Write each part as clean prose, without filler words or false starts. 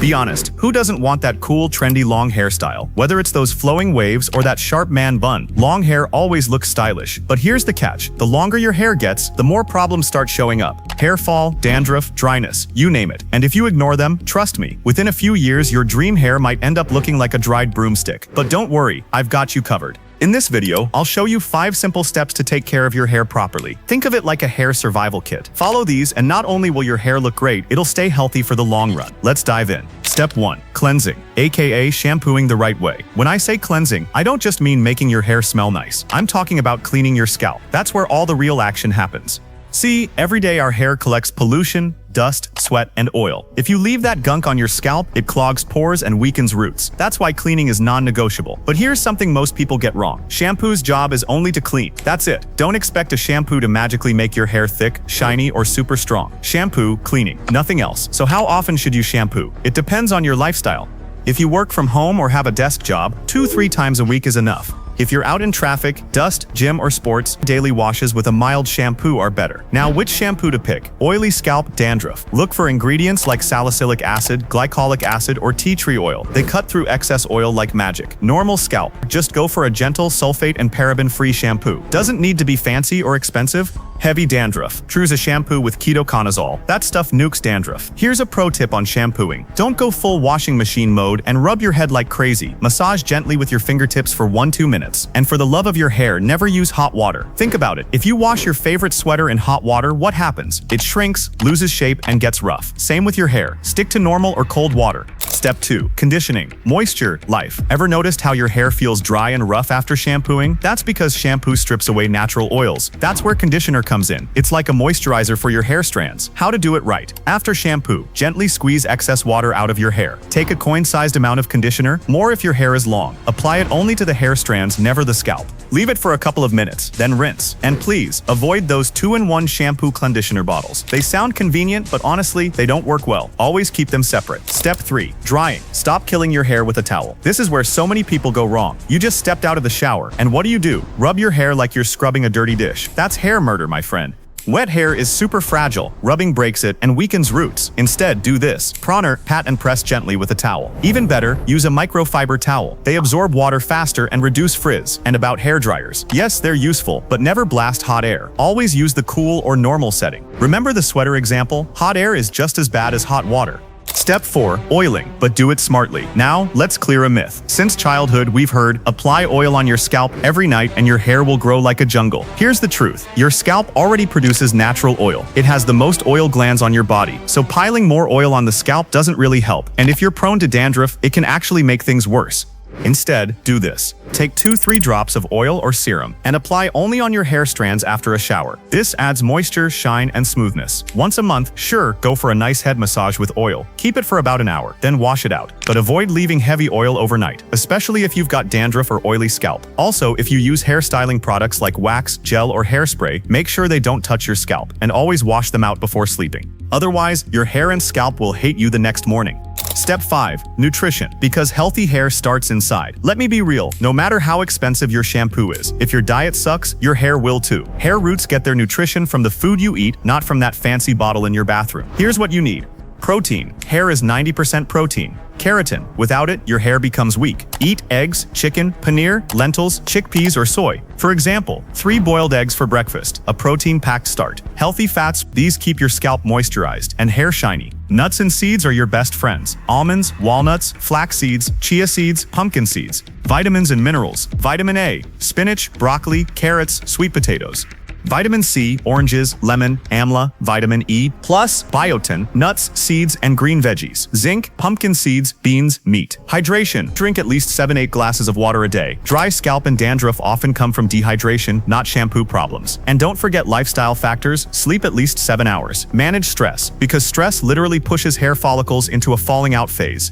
Be honest, who doesn't want that cool, trendy long hairstyle? Whether it's those flowing waves or that sharp man bun, long hair always looks stylish. But here's the catch. The longer your hair gets, the more problems start showing up. Hair fall, dandruff, dryness, you name it. And if you ignore them, trust me, within a few years your dream hair might end up looking like a dried broomstick. But don't worry, I've got you covered. In this video, I'll show you 5 simple steps to take care of your hair properly. Think of it like a hair survival kit. Follow these and not only will your hair look great, it'll stay healthy for the long run. Let's dive in. Step 1. Cleansing, aka shampooing the right way. When I say cleansing, I don't just mean making your hair smell nice. I'm talking about cleaning your scalp. That's where all the real action happens. See, every day our hair collects pollution, dust, sweat, and oil. If you leave that gunk on your scalp, it clogs pores and weakens roots. That's why cleaning is non-negotiable. But here's something most people get wrong. Shampoo's job is only to clean. That's it. Don't expect a shampoo to magically make your hair thick, shiny, or super strong. Shampoo, cleaning, nothing else. So how often should you shampoo? It depends on your lifestyle. If you work from home or have a desk job, 2-3 times a week is enough. If you're out in traffic, dust, gym, or sports, daily washes with a mild shampoo are better. Now, which shampoo to pick? Oily scalp, dandruff. Look for ingredients like salicylic acid, glycolic acid, or tea tree oil. They cut through excess oil like magic. Normal scalp. Just go for a gentle sulfate and paraben-free shampoo. Doesn't need to be fancy or expensive. Heavy dandruff. Choose a shampoo with ketoconazole. That stuff nukes dandruff. Here's a pro tip on shampooing. Don't go full washing machine mode and rub your head like crazy. Massage gently with your fingertips for 1-2 minutes. And for the love of your hair, never use hot water. Think about it. If you wash your favorite sweater in hot water, what happens? It shrinks, loses shape, and gets rough. Same with your hair. Stick to normal or cold water. Step 2. Conditioning. Moisture, life. Ever noticed how your hair feels dry and rough after shampooing? That's because shampoo strips away natural oils. That's where conditioner comes in. It's like a moisturizer for your hair strands. How to do it right. After shampoo, gently squeeze excess water out of your hair. Take a coin-sized amount of conditioner, more if your hair is long. Apply it only to the hair strands, never the scalp. Leave it for a couple of minutes, then rinse. And please, avoid those 2-in-1 shampoo conditioner bottles. They sound convenient, but honestly, they don't work well. Always keep them separate. Step 3. Drying. Stop killing your hair with a towel. This is where so many people go wrong. You just stepped out of the shower, and what do? Rub your hair like you're scrubbing a dirty dish. That's hair murder, my friend. Wet hair is super fragile. Rubbing breaks it and weakens roots. Instead, do this. Pat and press gently with a towel. Even better, use a microfiber towel. They absorb water faster and reduce frizz. And about hair dryers. Yes, they're useful, but never blast hot air. Always use the cool or normal setting. Remember the sweater example? Hot air is just as bad as hot water. Step 4. Oiling, but do it smartly. Now, let's clear a myth. Since childhood, we've heard, apply oil on your scalp every night and your hair will grow like a jungle. Here's the truth. Your scalp already produces natural oil. It has the most oil glands on your body, so piling more oil on the scalp doesn't really help. And if you're prone to dandruff, it can actually make things worse. Instead, do this. Take 2-3 drops of oil or serum and apply only on your hair strands after a shower. This adds moisture, shine, and smoothness. Once a month, sure, go for a nice head massage with oil. Keep it for about an hour, then wash it out. But avoid leaving heavy oil overnight, especially if you've got dandruff or oily scalp. Also, if you use hair styling products like wax, gel, or hairspray, make sure they don't touch your scalp, and always wash them out before sleeping. Otherwise, your hair and scalp will hate you the next morning. Step 5. Nutrition. Because healthy hair starts inside. Let me be real, no matter how expensive your shampoo is, if your diet sucks, your hair will too. Hair roots get their nutrition from the food you eat, not from that fancy bottle in your bathroom. Here's what you need. Protein. Hair is 90% protein. Keratin. Without it, your hair becomes weak. Eat eggs, chicken, paneer, lentils, chickpeas, or soy. For example, 3 boiled eggs for breakfast, a protein-packed start. Healthy fats, these keep your scalp moisturized and hair shiny. Nuts and seeds are your best friends. Almonds, walnuts, flax seeds, chia seeds, pumpkin seeds. Vitamins and minerals. Vitamin A, spinach, broccoli, carrots, sweet potatoes. Vitamin C, oranges, lemon, amla, vitamin E, plus biotin, nuts, seeds, and green veggies. Zinc, pumpkin seeds, beans, meat. Hydration. Drink at least 7-8 glasses of water a day. Dry scalp and dandruff often come from dehydration, not shampoo problems. And don't forget lifestyle factors. Sleep at least 7 hours. Manage stress, because stress literally pushes hair follicles into a falling out phase.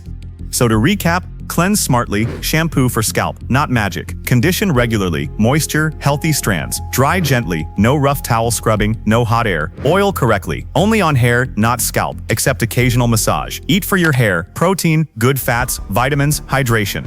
So to recap, cleanse smartly, shampoo for scalp, not magic. Condition regularly, moisture, healthy strands. Dry gently, no rough towel scrubbing, no hot air. Oil correctly, only on hair, not scalp, except occasional massage. Eat for your hair, protein, good fats, vitamins, hydration.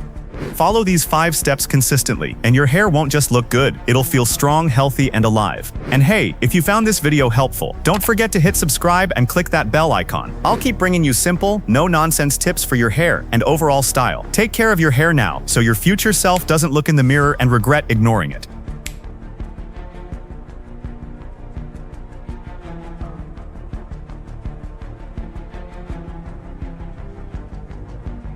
Follow these 5 steps consistently, and your hair won't just look good, it'll feel strong, healthy, and alive. And hey, if you found this video helpful, don't forget to hit subscribe and click that bell icon. I'll keep bringing you simple, no-nonsense tips for your hair and overall style. Take care of your hair now, so your future self doesn't look in the mirror and regret ignoring it.